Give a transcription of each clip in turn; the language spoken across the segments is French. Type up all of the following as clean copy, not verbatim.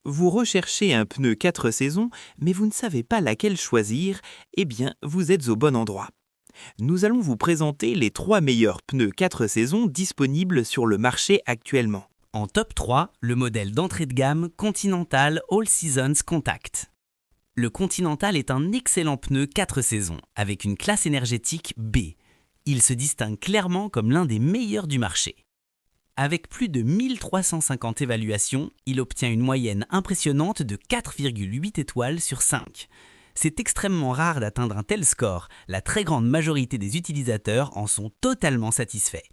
Vous recherchez un pneu 4 saisons, mais vous ne savez pas laquelle choisir, eh bien, vous êtes au bon endroit. Nous allons vous présenter les 3 meilleurs pneus 4 saisons disponibles sur le marché actuellement. En top 3, le modèle d'entrée de gamme Continental All Seasons Contact. Le Continental est un excellent pneu 4 saisons, avec une classe énergétique B. Il se distingue clairement comme l'un des meilleurs du marché. Avec plus de 1350 évaluations, il obtient une moyenne impressionnante de 4,8 étoiles sur 5. C'est extrêmement rare d'atteindre un tel score, la très grande majorité des utilisateurs en sont totalement satisfaits.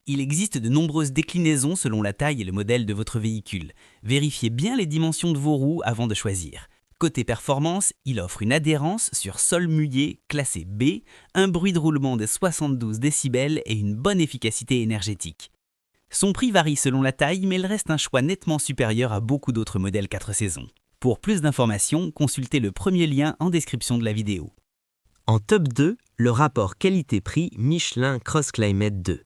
Il existe de nombreuses déclinaisons selon la taille et le modèle de votre véhicule. Vérifiez bien les dimensions de vos roues avant de choisir. Côté performance, il offre une adhérence sur sol mouillé classé B, un bruit de roulement de 72 décibels et une bonne efficacité énergétique. Son prix varie selon la taille, mais il reste un choix nettement supérieur à beaucoup d'autres modèles 4 saisons. Pour plus d'informations, consultez le premier lien en description de la vidéo. En top 2, le rapport qualité-prix Michelin Cross Climate 2.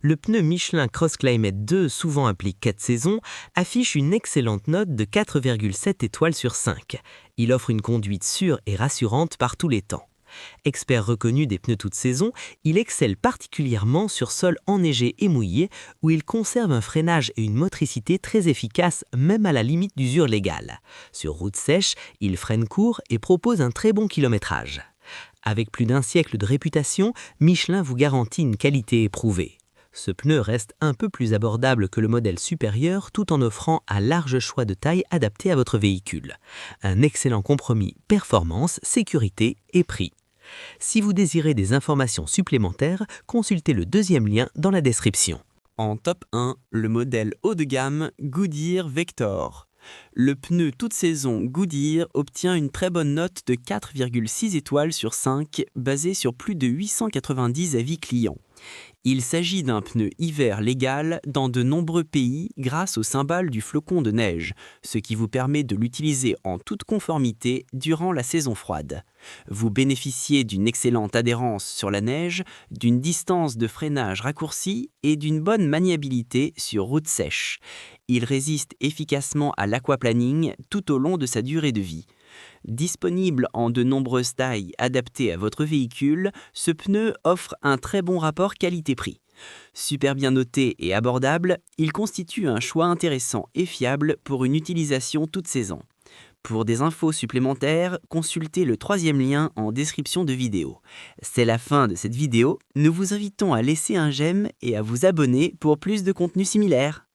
Le pneu Michelin Cross Climate 2, souvent appelé 4 saisons, affiche une excellente note de 4,7 étoiles sur 5. Il offre une conduite sûre et rassurante par tous les temps. Expert reconnu des pneus toute saison, il excelle particulièrement sur sol enneigé et mouillé, où il conserve un freinage et une motricité très efficaces même à la limite d'usure légale. Sur route sèche, il freine court et propose un très bon kilométrage. Avec plus d'un siècle de réputation, Michelin vous garantit une qualité éprouvée. Ce pneu reste un peu plus abordable que le modèle supérieur tout en offrant un large choix de taille adapté à votre véhicule. Un excellent compromis performance, sécurité et prix. Si vous désirez des informations supplémentaires, consultez le deuxième lien dans la description. En top 1, le modèle haut de gamme Goodyear Vector. Le pneu toute saison Goodyear obtient une très bonne note de 4,6 étoiles sur 5, basée sur plus de 890 avis clients. Il s'agit d'un pneu hiver légal dans de nombreux pays grâce au symbole du flocon de neige, ce qui vous permet de l'utiliser en toute conformité durant la saison froide. Vous bénéficiez d'une excellente adhérence sur la neige, d'une distance de freinage raccourcie et d'une bonne maniabilité sur route sèche. Il résiste efficacement à l'aquaplaning tout au long de sa durée de vie. Disponible en de nombreuses tailles adaptées à votre véhicule, ce pneu offre un très bon rapport qualité-prix. Super bien noté et abordable, il constitue un choix intéressant et fiable pour une utilisation toute saison. Pour des infos supplémentaires, consultez le troisième lien en description de vidéo. C'est la fin de cette vidéo, nous vous invitons à laisser un j'aime et à vous abonner pour plus de contenu similaire.